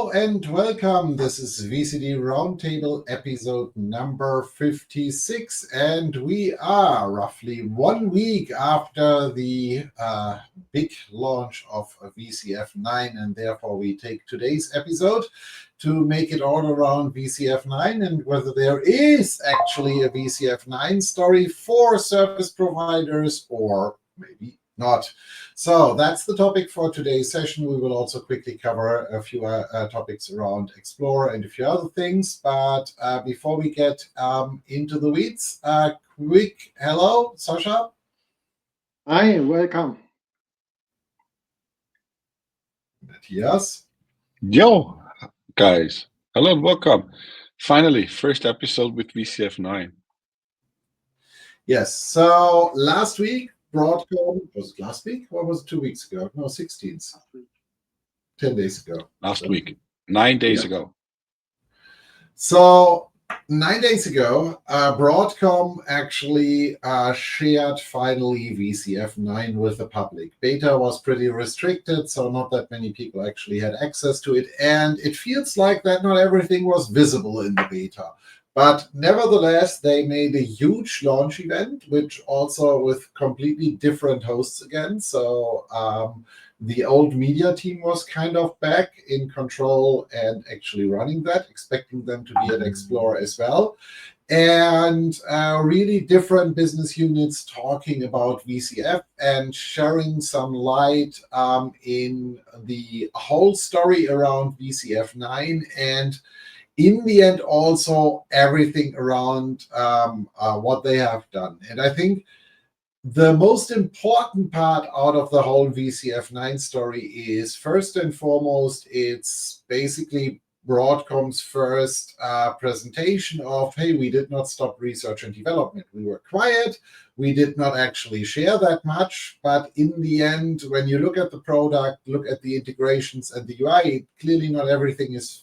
Hello and welcome. This is VCD Roundtable episode number 56, and we are roughly 1 week after the big launch of VCF 9, and therefore we take today's episode to make it all around VCF 9 and whether there is actually a VCF 9 story for service providers or maybe not. So that's the topic for today's session. We will also quickly cover a few topics around Explore and a few other things. But before we get into the weeds, quick hello, Sasha. Hi, welcome. Matthias. Yo, guys. Hello and welcome. Finally, first episode with VCF 9. Yes, so last week, Broadcom, was it last week or was it 2 weeks ago? No, 16th. 10 days ago. Last week, 9 days ago. So 9 days ago, Broadcom actually shared finally VCF 9 with the public. Beta was pretty restricted, so not that many people actually had access to it. And it feels like that not everything was visible in the beta. But nevertheless, they made a huge launch event, which also with completely different hosts again. So the old media team was kind of back in control and actually running that, expecting them to be at Explore as well. And really different business units talking about VCF and sharing some light in the whole story around VCF 9 and in the end, also everything around what they have done. And I think the most important part out of the whole VCF 9 story is, first and foremost, it's basically Broadcom's first presentation of, hey, we did not stop research and development. We were quiet. We did not actually share that much. But in the end, when you look at the product, look at the integrations and the UI, clearly not everything is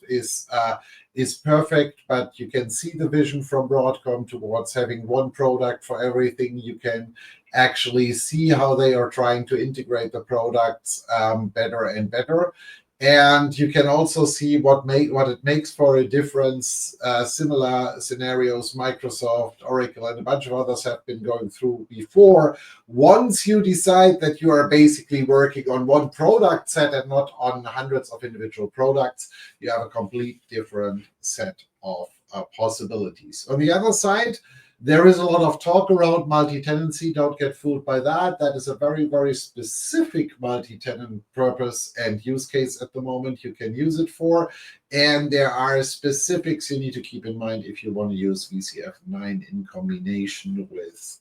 perfect, but you can see the vision from Broadcom towards having one product for everything. You can actually see how they are trying to integrate the products better and better. And you can also see what it makes for a difference. Similar scenarios Microsoft, Oracle, and a bunch of others have been going through before. Once you decide that you are basically working on one product set and not on hundreds of individual products, you have a complete different set of possibilities. On the other side, there is a lot of talk around multi-tenancy. Don't get fooled by that. That is a very, very specific multi-tenant purpose and use case at the moment you can use it for. And there are specifics you need to keep in mind if you want to use VCF 9 in combination with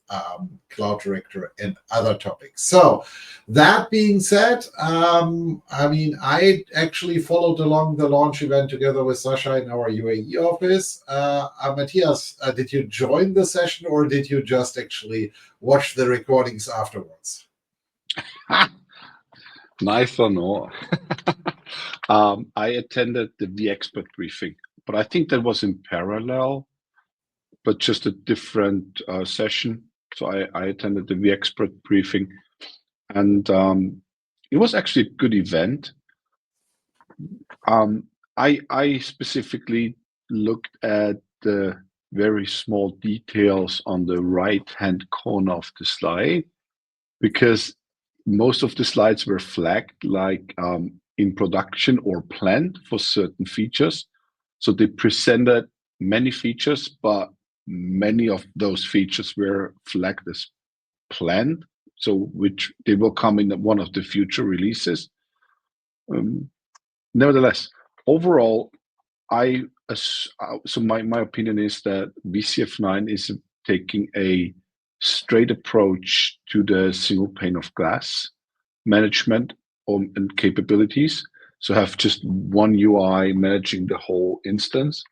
Cloud Director and other topics. So that being said, I actually followed along the launch event together with Sasha in our UAE office. Matthias, did you join the session or did you just actually watch the recordings afterwards? Nice or no? I attended the vExpert briefing, but I think that was in parallel, but just a different session. So I attended the vExpert briefing, and it was actually a good event. I specifically looked at the very small details on the right-hand corner of the slide, because most of the slides were flagged like in production or planned for certain features. So they presented many features, but many of those features were flagged as planned, so which they will come in one of the future releases. Nevertheless, overall, my opinion is that VCF 9 is taking a straight approach to the single pane of glass management and capabilities. So have just one UI managing the whole instance.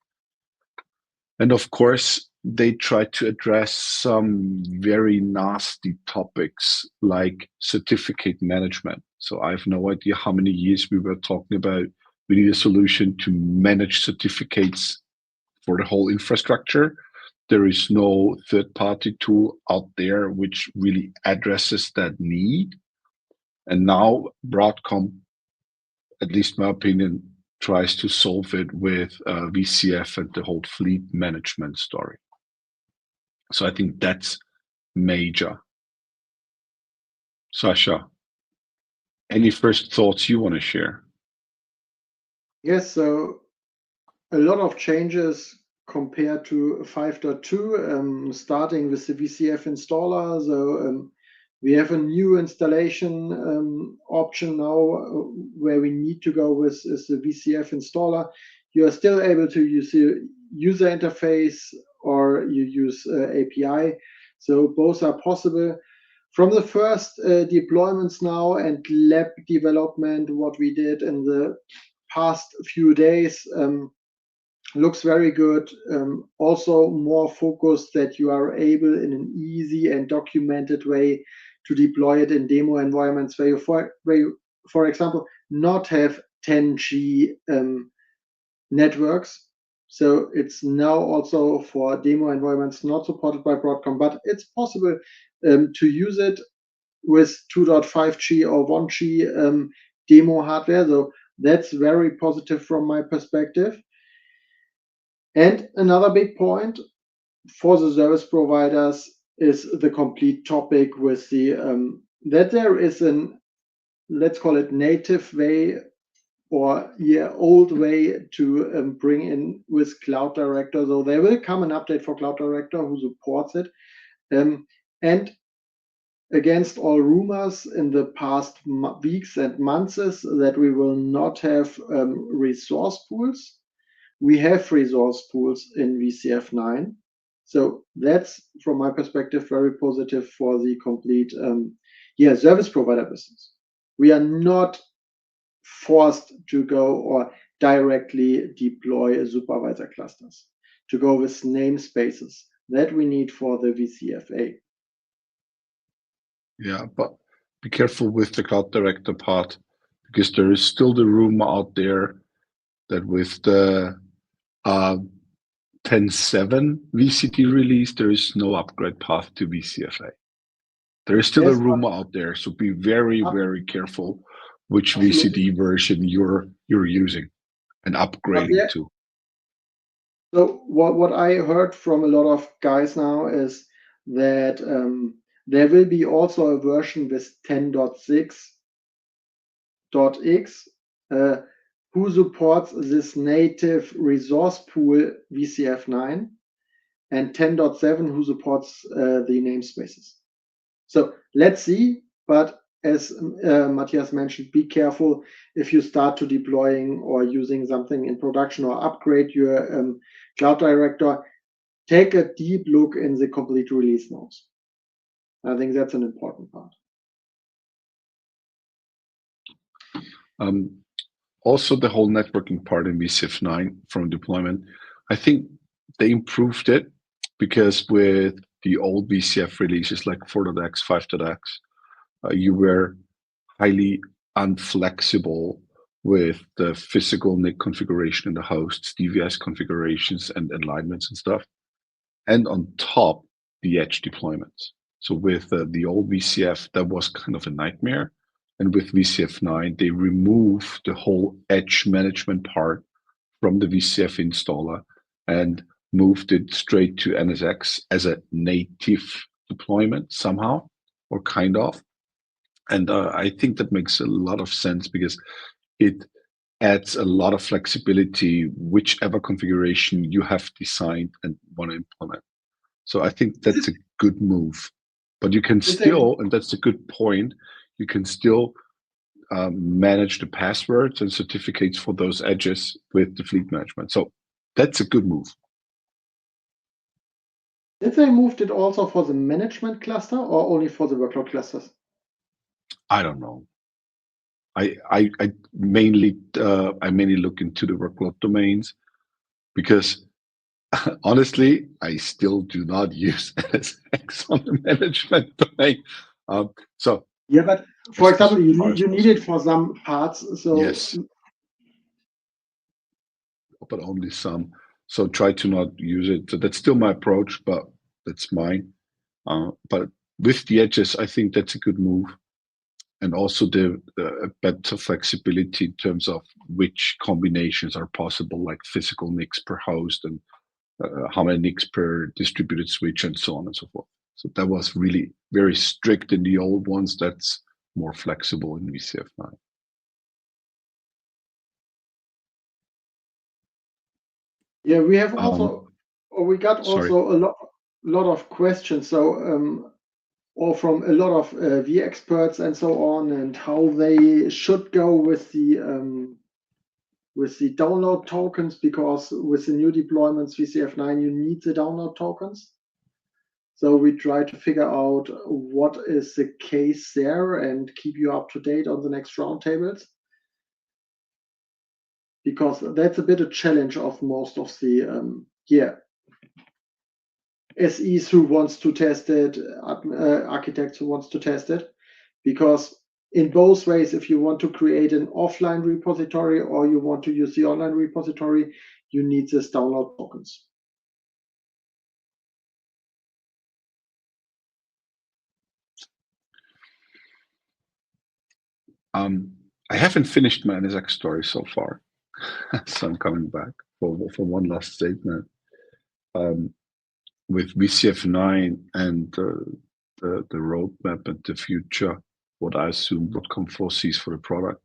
And of course, they try to address some very nasty topics like certificate management. So I have no idea how many years we were talking about. We need a solution to manage certificates for the whole infrastructure. There is no third-party tool out there which really addresses that need. And now Broadcom, at least my opinion, tries to solve it with VCF and the whole fleet management story. So I think that's major. Sasha, any first thoughts you want to share? Yes, so a lot of changes compared to 5.2, starting with the VCF installer. So we have a new installation option now where we need to go with is the VCF installer. You are still able to use the user interface or you use API. So both are possible. From the first deployments now and lab development, what we did in the past few days, looks very good. Also more focused that you are able in an easy and documented way to deploy it in demo environments where you, for example, not have 10G networks. So it's now also for demo environments not supported by Broadcom, but it's possible to use it with 2.5G or 1G demo hardware. So that's very positive from my perspective. And another big point for the service providers is the complete topic with the that there is an, let's call it native way or old way to bring in with Cloud Director. So there will come an update for Cloud Director who supports it. And against all rumors in the past weeks and months is that we will not have resource pools. We have resource pools in VCF 9. So that's, from my perspective, very positive for the complete service provider business. We are not forced to go or directly deploy supervisor clusters, to go with namespaces that we need for the VCFA. Yeah, but be careful with the Cloud Director part, because there is still the rumor out there that with the 10.7 VCD release, there is no upgrade path to VCFA. There is still a rumor out there, so be very, very careful which VCD version you're using and upgrading to. So what I heard from a lot of guys now is that there will be also a version with 10.6.x who supports this native resource pool VCF 9 and 10.7 who supports the namespaces. So let's see, but as Matthias mentioned, be careful if you start to deploying or using something in production or upgrade your Cloud Director. Take a deep look in the complete release notes. I think that's an important part. Also, the whole networking part in VCF 9 from deployment, I think they improved it, because with the old VCF releases like 4.x, 5.x, you were highly unflexible with the physical NIC configuration in the hosts, DVS configurations and alignments and stuff. And on top, the edge deployments. So with the old VCF, that was kind of a nightmare. And with VCF 9, they removed the whole edge management part from the VCF installer and moved it straight to NSX as a native deployment somehow, or kind of. And I think that makes a lot of sense, because it adds a lot of flexibility, whichever configuration you have designed and want to implement. So I think that's a good move. But you can still, and that's a good point, you can still manage the passwords and certificates for those edges with the fleet management. So that's a good move. Did they move it also for the management cluster or only for the workload clusters? I don't know. I mainly look into the workload domains, because honestly, I still do not use NSX on the management domain. So yeah, but for example, you need it for some parts. So yes, but only some. So try to not use it. So that's still my approach, but that's mine. But with the edges, I think that's a good move. and also the better flexibility in terms of which combinations are possible, like physical NICs per host and how many NICs per distributed switch and so on and so forth. So that was really very strict in the old ones. That's more flexible in VCF 9. Yeah, we have also, or we got sorry. also a lot of questions. So, or from a lot of V experts and so on, and how they should go with the download tokens, because with the new deployments VCF 9, you need the download tokens. So we try to figure out what is the case there and keep you up to date on the next roundtables, because that's a bit a challenge of most of the SEs who wants to test it, architects who wants to test it, because in both ways, if you want to create an offline repository or you want to use the online repository, you need this download tokens. I haven't finished my NSX story so far, so I'm coming back for one last statement. With VCF 9 and the roadmap and the future, what I assume Broadcom foresees for the product,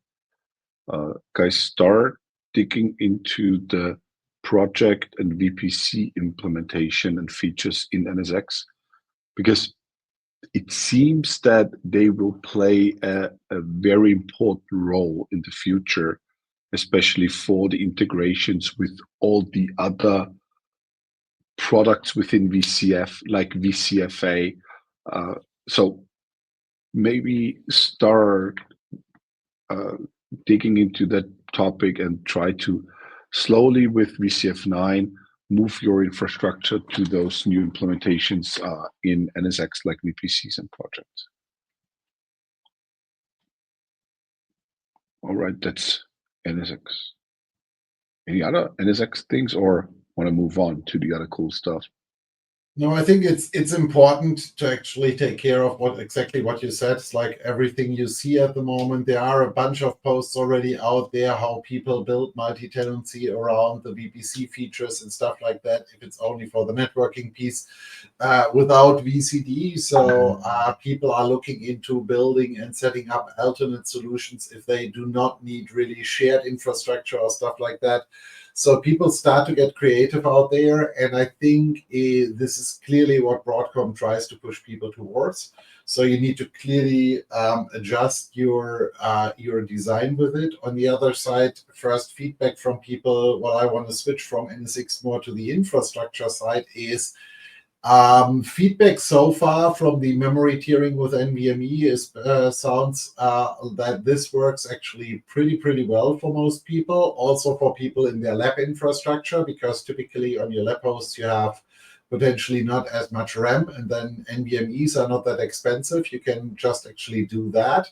guys, start digging into the project and VPC implementation and features in NSX, because it seems that they will play a very important role in the future, especially for the integrations with all the other products within VCF, like VCFA. So maybe start digging into that topic and try to slowly with VCF 9 move your infrastructure to those new implementations in NSX, like VPCs and projects. All right, that's NSX. Any other NSX things, or want to move on to the other cool stuff? No, I think it's important to actually take care of exactly what you said. It's like everything you see at the moment. There are a bunch of posts already out there how people build multi-tenancy around the VPC features and stuff like that, if it's only for the networking piece without VCD. So people are looking into building and setting up alternate solutions if they do not need really shared infrastructure or stuff like that. So people start to get creative out there, and I think this is clearly what Broadcom tries to push people towards. So you need to clearly adjust your design with it. On the other side, first feedback from people, what I want to switch from NSX more to the infrastructure side is feedback so far from the memory tiering with NVMe is sounds that this works actually pretty well for most people, also for people in their lab infrastructure, because typically on your lab hosts you have potentially not as much RAM, and then NVMEs are not that expensive. You can just actually do that.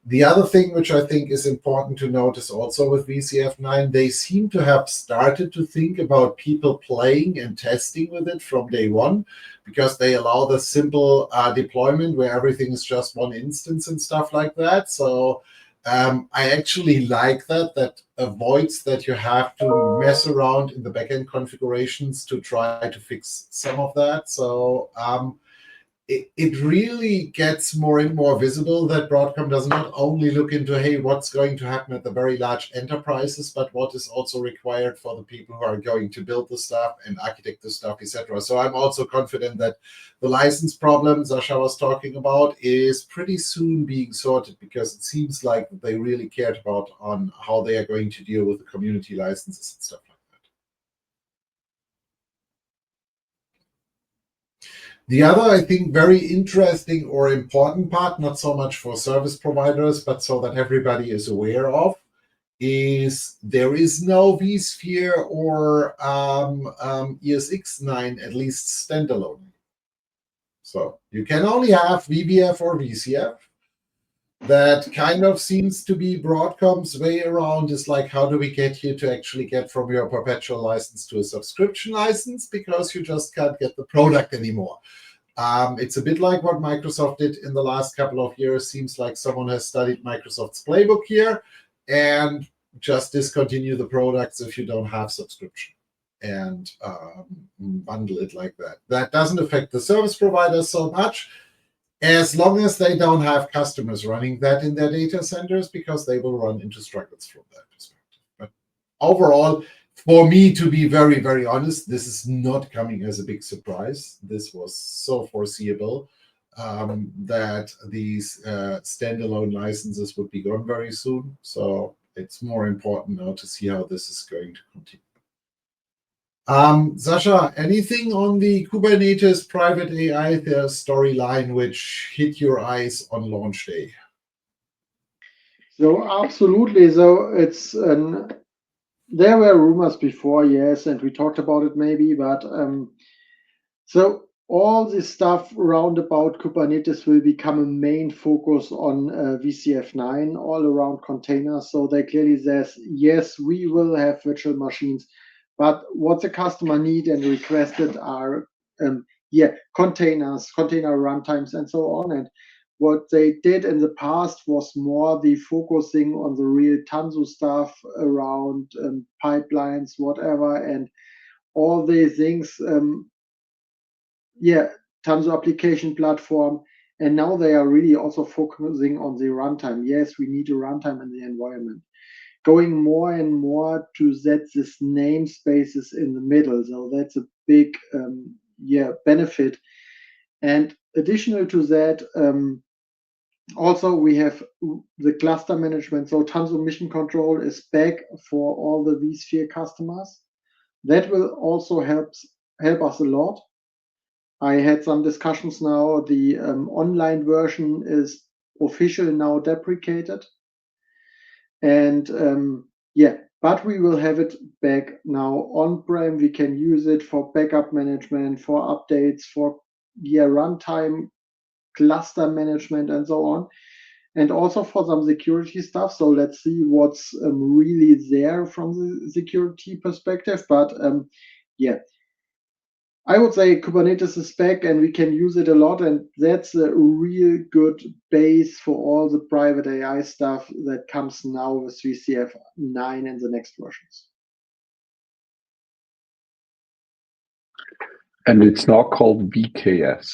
The other thing which I think is important to notice also with VCF 9, they seem to have started to think about people playing and testing with it from day one, because they allow the simple deployment where everything is just one instance and stuff like that. So I actually like that avoids that you have to mess around in the backend configurations to try to fix some of that. So it really gets more and more visible that Broadcom does not only look into, hey, what's going to happen at the very large enterprises, but what is also required for the people who are going to build the stuff and architect the stuff, etc. So I'm also confident that the license problem Sasha was talking about is pretty soon being sorted, because it seems like they really cared about on how they are going to deal with the community licenses and stuff like that. The other, I think, very interesting or important part, not so much for service providers, but so that everybody is aware of, is there is no vSphere or ESX 9, at least standalone. So you can only have VBF or VCF. That kind of seems to be Broadcom's way around, is like, how do we get you to actually get from your perpetual license to a subscription license, because you just can't get the product anymore. It's a bit like what Microsoft did in the last couple of years. Seems like someone has studied Microsoft's playbook here and just discontinue the products if you don't have subscription and bundle it like that. That doesn't affect the service providers so much, as long as they don't have customers running that in their data centers, because they will run into struggles from that perspective. But overall, for me, to be very, very honest, this is not coming as a big surprise. This was so foreseeable that these standalone licenses would be gone very soon. So it's more important now to see how this is going to continue. Sasha, anything on the Kubernetes private AI storyline which hit your eyes on launch day? So absolutely. So it's there were rumors before, yes, and we talked about it maybe, but so all this stuff around about Kubernetes will become a main focus on VCF 9, all around containers. So they clearly says, yes, we will have virtual machines, but what the customer need and requested are containers, container runtimes, and so on. And what they did in the past was more the focusing on the real Tanzu stuff around pipelines, whatever, and all these things. Tanzu application platform. And now they are really also focusing on the runtime. Yes, we need a runtime in the environment. Going more and more to set this namespaces in the middle. So that's a big benefit. And additional to that, also we have the cluster management. So Tanzu Mission Control is back for all the vSphere customers. That will also help us a lot. I had some discussions now. The online version is officially now deprecated. And but we will have it back now on-prem. We can use it for backup management, for updates, for runtime, cluster management, and so on. And also for some security stuff. So let's see what's really there from the security perspective. But I would say Kubernetes is back and we can use it a lot, and that's a real good base for all the private AI stuff that comes now with VCF 9 and the next versions. And it's now called VKS.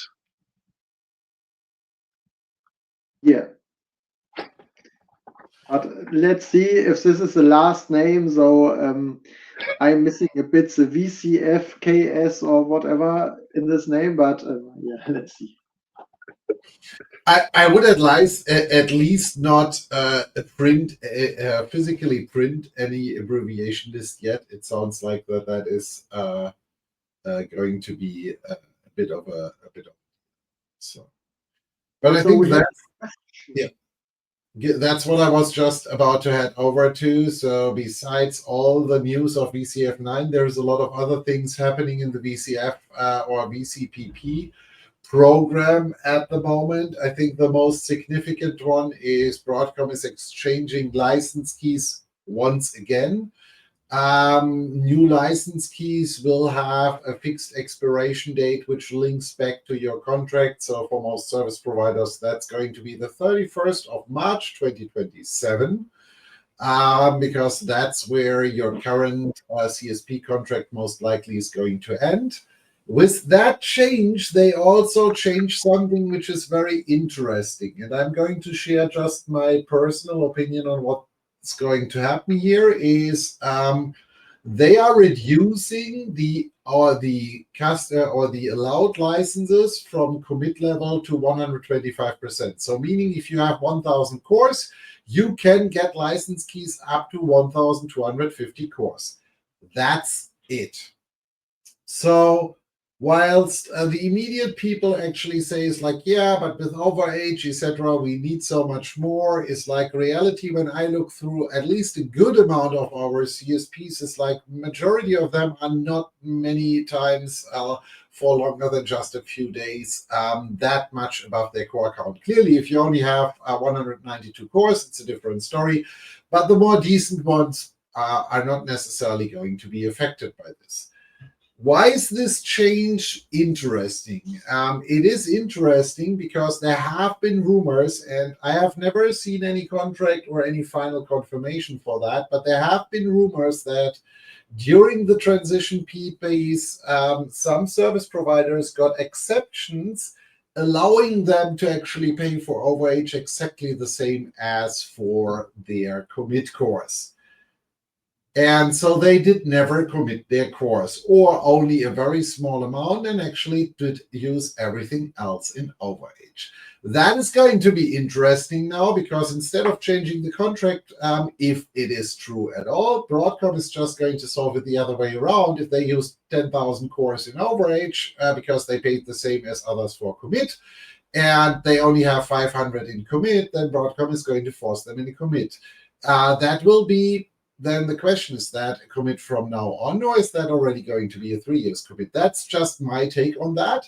Yeah. But let's see if this is the last name. So I'm missing a bit the VCF, KS, or whatever in this name, but let's see. I would advise at least not physically print any abbreviation list yet. It sounds like that is going to be a bit of so. But I think that's what I was just about to head over to. So besides all the news of VCF 9, there's a lot of other things happening in the VCF or VCPP program at the moment. I think the most significant one is Broadcom is exchanging license keys once again. New license keys will have a fixed expiration date, which links back to your contract. So for most service providers, that's going to be the 31st of March, 2027, because that's where your current CSP contract most likely is going to end. With that change, they also changed something which is very interesting. And I'm going to share just my personal opinion on what's going to happen here is they are reducing the allowed licenses from commit level to 125%. So meaning if you have 1,000 cores, you can get license keys up to 1,250 cores. That's it. So whilst the immediate people actually say is like, yeah, but with overage, etc., we need so much more. It's like reality when I look through at least a good amount of our CSPs, is like majority of them are not many times for longer than just a few days that much above their core count. Clearly, if you only have 192 cores, it's a different story. But the more decent ones are not necessarily going to be affected by this. Why is this change interesting? It is interesting because there have been rumors, and I have never seen any contract or any final confirmation for that, but there have been rumors that during the transition phase, some service providers got exceptions allowing them to actually pay for overage exactly the same as for their commit cores. And so they did never commit their cores, or only a very small amount, and actually did use everything else in overage. That is going to be interesting now, because instead of changing the contract, if it is true at all, Broadcom is just going to solve it the other way around. If they use 10,000 cores in overage because they paid the same as others for commit, and they only have 500 in commit, then Broadcom is going to force them in a commit. That will be, then the question, is that a commit from now on, or is that already going to be a 3 years commit? That's just my take on that.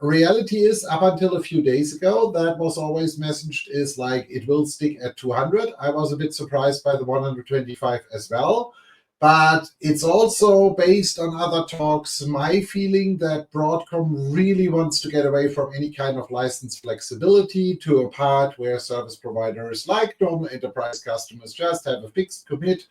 Reality is, up until a few days ago, that was always messaged is like it will stick at 200. I was a bit surprised by the 125 as well. But it's also based on other talks, my feeling that Broadcom really wants to get away from any kind of license flexibility to a part where service providers like normal enterprise customers just have a fixed commit,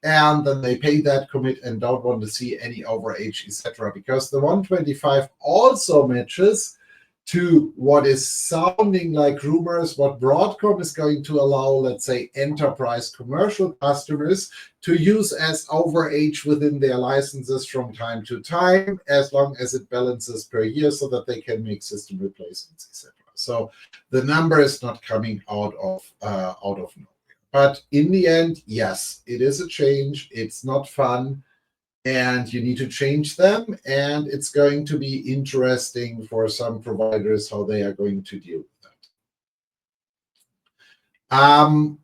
and then they pay that commit and don't want to see any overage, etc. Because the 125 also matches to what is sounding like rumors, what Broadcom is going to allow, let's say, enterprise commercial customers to use as overage within their licenses from time to time, as long as it balances per year, so that they can make system replacements, etc. So the number is not coming out of nowhere. But in the end, yes, it is a change. It's not fun, and you need to change them, and it's going to be interesting for some providers how they are going to deal with that.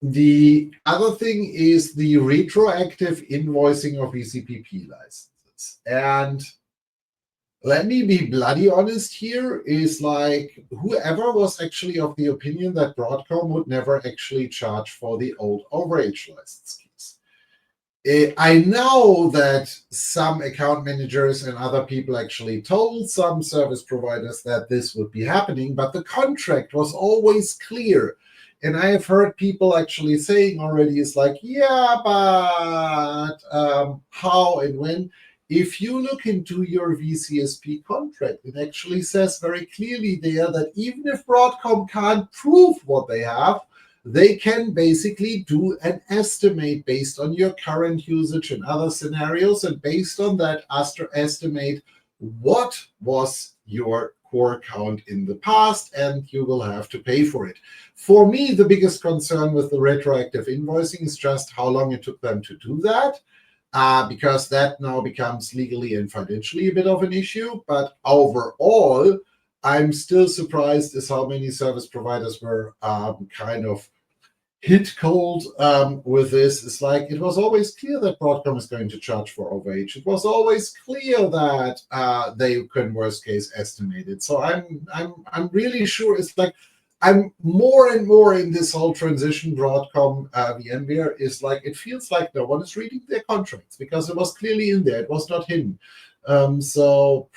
The other thing is the retroactive invoicing of VCPP licenses. And let me be bloody honest here, is like whoever was actually of the opinion that Broadcom would never actually charge for the old overage license keys. I know that some account managers and other people actually told some service providers that this would be happening, but the contract was always clear. And I have heard people actually saying already, is like, yeah, but how and when? If you look into your VCSP contract, it actually says very clearly there that even if Broadcom can't prove what they have, they can basically do an estimate based on your current usage and other scenarios, and based on that, estimate what was your core count in the past, and you will have to pay for it. For me, the biggest concern with the retroactive invoicing is just how long it took them to do that, because that now becomes legally and financially a bit of an issue. But overall, I'm still surprised as how many service providers were kind of hit cold with this. It's like it was always clear that Broadcom is going to charge for overage. It was always clear that they can worst case estimate it. So I'm really sure it's like I'm more and more in this whole transition Broadcom VMware is like it feels like no one is reading their contracts, because it was clearly in there. It was not hidden. So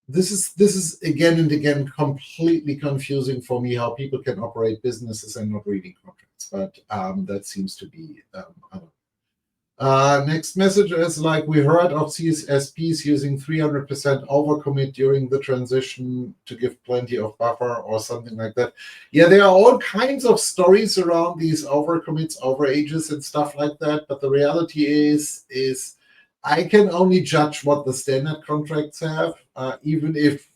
this is again and again completely confusing for me how people can operate businesses and not reading contracts. But that seems to be next message is like, we heard of CSPs using 300% overcommit during the transition to give plenty of buffer or something like that. Yeah, there are all kinds of stories around these overcommits, overages, and stuff like that. But the reality is I can only judge what the standard contracts have, even if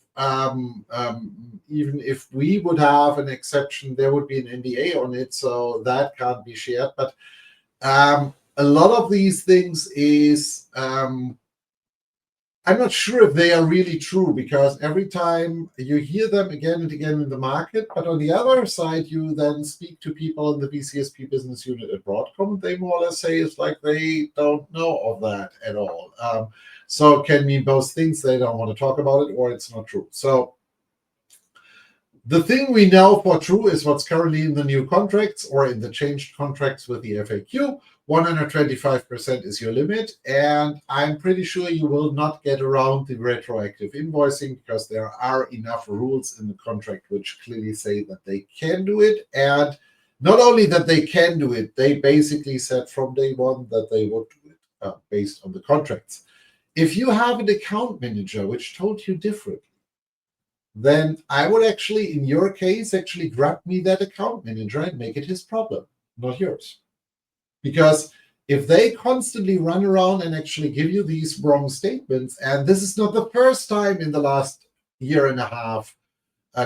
we would have an exception, there would be an NDA on it, so that can't be shared. But a lot of these things is I'm not sure if they are really true, because every time you hear them again and again in the market, but on the other side, you then speak to people in the VCSP business unit at Broadcom, they more or less say it's like they don't know of that at all. So it can mean both things. They don't want to talk about it, or it's not true. So the thing we know for true is what's currently in the new contracts or in the changed contracts with the FAQ, 125% is your limit, and I'm pretty sure you will not get around the retroactive invoicing because there are enough rules in the contract which clearly say that they can do it. And not only that they can do it, they basically said from day one that they would do it based on the contracts. If you have an account manager which told you differently, then I would actually, in your case, actually grab me that account manager and make it his problem, not yours. Because if they constantly run around and actually give you these wrong statements, and this is not the first time in the last year and a half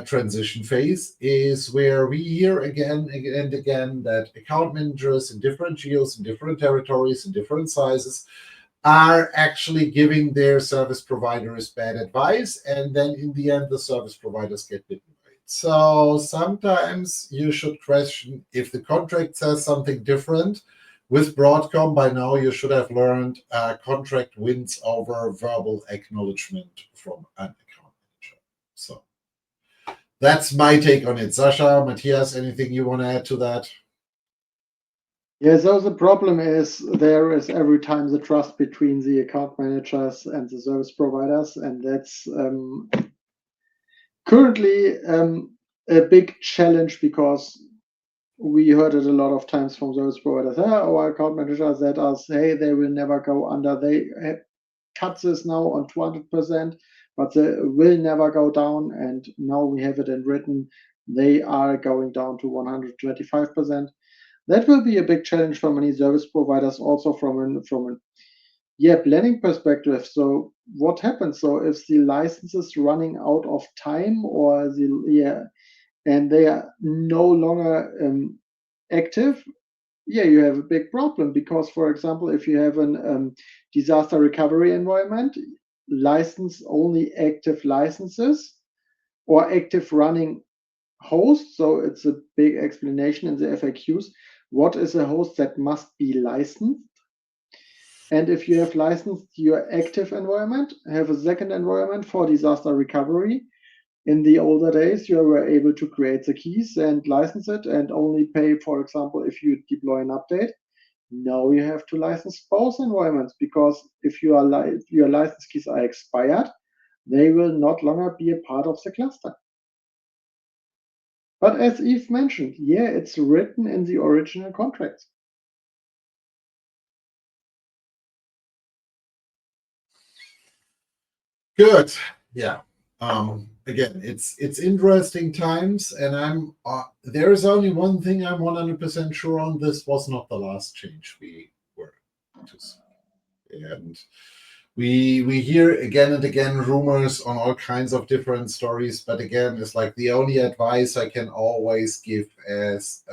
transition phase, is where we hear again and again that account managers in different geos, in different territories, in different sizes, are actually giving their service providers bad advice, and then in the end, the service providers get bitten by it. So sometimes you should question if the contract says something different. With Broadcom, by now you should have learned contract wins over verbal acknowledgement from an account manager. So that's my take on it. Sasha, Matthias, anything you want to add to that? Yeah, so the problem is there is every time the trust between the account managers and the service providers, and that's currently a big challenge because we heard it a lot of times from service providers. Our account managers said us, hey, they will never go under. They cut this now on 200%, but they will never go down. And now we have it in written. They are going down to 125%. That will be a big challenge for many service providers, also from a planning perspective. So what happens? So if the license is running out of time, or and they are no longer active, you have a big problem, because, for example, if you have an disaster recovery environment, license only active licenses or active running hosts. So it's a big explanation in the FAQs. What is a host that must be licensed? And if you have licensed your active environment, have a second environment for disaster recovery. In the older days, you were able to create the keys and license it and only pay, for example, if you deploy an update. Now you have to license both environments, because if your license keys are expired, they will not longer be a part of the cluster. But as Yves mentioned, it's written in the original contracts. Good. Yeah. Again, it's interesting times, and I'm there is only one thing I'm 100% sure on: this was not the last change we were to see. And we hear again and again rumors on all kinds of different stories, but again, it's like the only advice I can always give is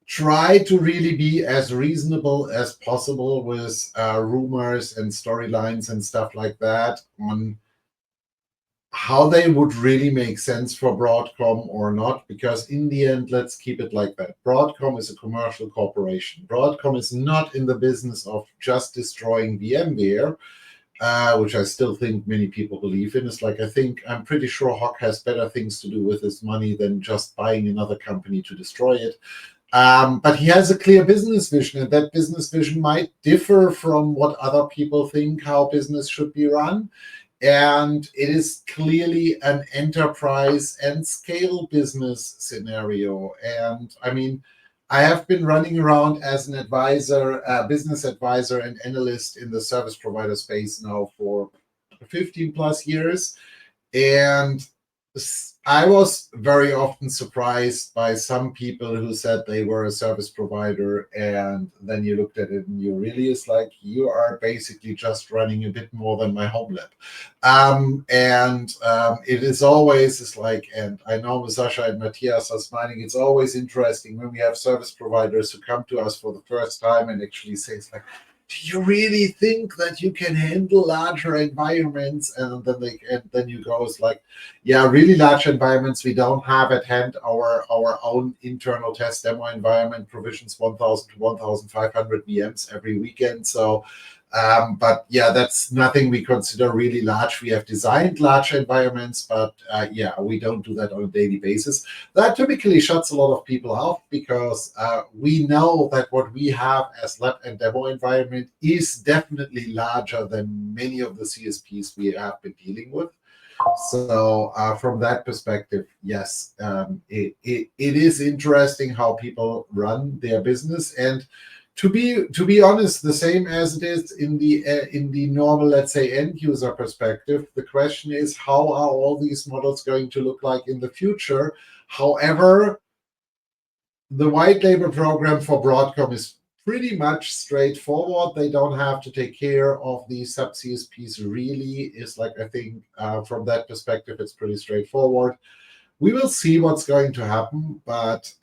try to really be as reasonable as possible with rumors and storylines and stuff like that on how they would really make sense for Broadcom or not, because in the end, let's keep it like that. Broadcom is a commercial corporation. Broadcom is not in the business of just destroying VMware, which I still think many people believe in. It's like, I'm pretty sure Hock has better things to do with his money than just buying another company to destroy it. But he has a clear business vision, and that business vision might differ from what other people think how business should be run. And it is clearly an enterprise and scale business scenario. And I mean, I have been running around as an advisor, business advisor and analyst in the service provider space now for 15 plus years. And I was very often surprised by some people who said they were a service provider, and then you looked at it and you really, it's like, you are basically just running a bit more than my home lab. It is always, it's like, and I know Sasha and Matthias are smiling, it's always interesting when we have service providers who come to us for the first time and actually say, it's like, do you really think that you can handle larger environments? And then you go, it's like, yeah, really large environments. We don't have at hand our own internal test demo environment provisions 1,000 to 1,500 VMs every weekend. So But yeah, that's nothing we consider really large. We have designed large environments, but yeah, we don't do that on a daily basis. That typically shuts a lot of people off because we know that what we have as lab and demo environment is definitely larger than many of the CSPs we have been dealing with. So from that perspective, yes, it is interesting how people run their business. And to be honest, the same as it is in the normal, let's say, end user perspective, the question is, how are all these models going to look like in the future? However, the white label program for Broadcom is pretty much straightforward. They don't have to take care of the sub CSPs. Really, is like, I think from that perspective, it's pretty straightforward. We will see what's going to happen, but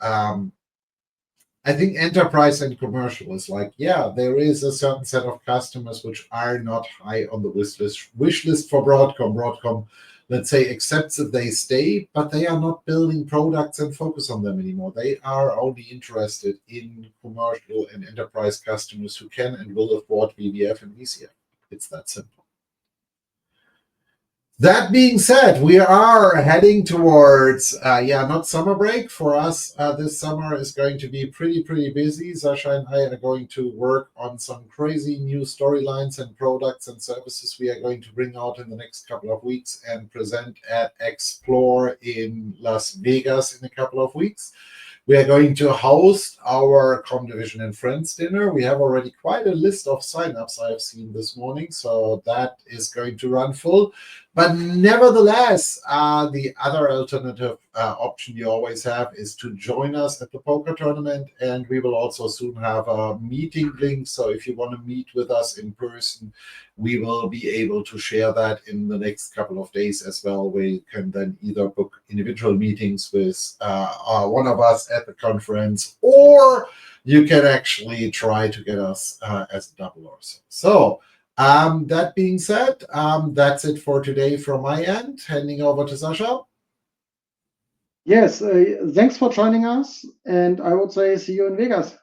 I think enterprise and commercial is like, yeah, there is a certain set of customers which are not high on the wish list for Broadcom. Broadcom, let's say, accepts that they stay, but they are not building products and focus on them anymore. They are only interested in commercial and enterprise customers who can and will afford VVF and VCF. It's that simple. That being said, we are heading towards, not summer break. For us, this summer is going to be pretty busy. Sasha and I are going to work on some crazy new storylines and products and services we are going to bring out in the next couple of weeks and present at Explore in Las Vegas in a couple of weeks. We are going to host our ComDivision and Friends dinner. We have already quite a list of signups I have seen this morning, so that is going to run full. But nevertheless, the other alternative option you always have is to join us at the poker tournament, and we will also soon have a meeting link. So if you want to meet with us in person, we will be able to share that in the next couple of days as well. We can then either book individual meetings with one of us at the conference, or you can actually try to get us as a double or so. So that being said, that's it for today from my end. Handing over to Sasha. Yes, thanks for joining us, and I would say see you in Vegas.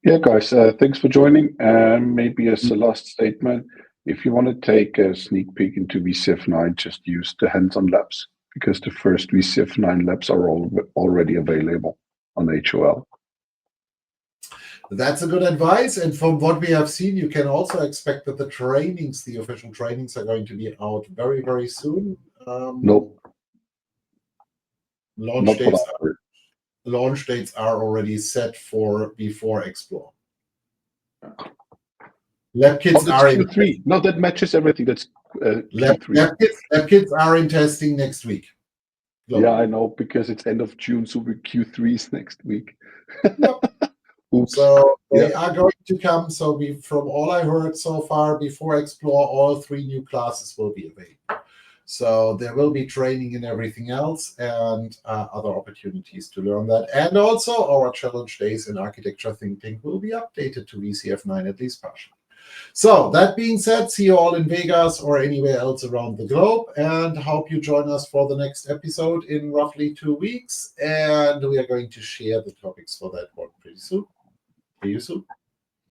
Yeah, guys, thanks for joining. Maybe as a last statement, if you want to take a sneak peek into VCF 9, just use the hands-on labs, because the first VCF 9 labs are already available on HOL. That's a good advice. And from what we have seen, you can also expect that the official trainings are going to be out very soon. Nope. Launch dates are already set for before Explore. Lab kits are in Q3. No, that matches everything. That's Q3. Lab kits are in testing next week. Yeah, I know, because it's end of June, so Q3 is next week. Yep. So they are going to come. So from all I heard so far, before Explore, all 3 new classes will be available. So there will be training and everything else, and other opportunities to learn that. And also our challenge days in architecture think tank will be updated to VCF 9, at least partially. So that being said, see you all in Vegas or anywhere else around the globe, and hope you join us for the next episode in roughly 2 weeks. And we are going to share the topics for that one pretty soon. See you soon.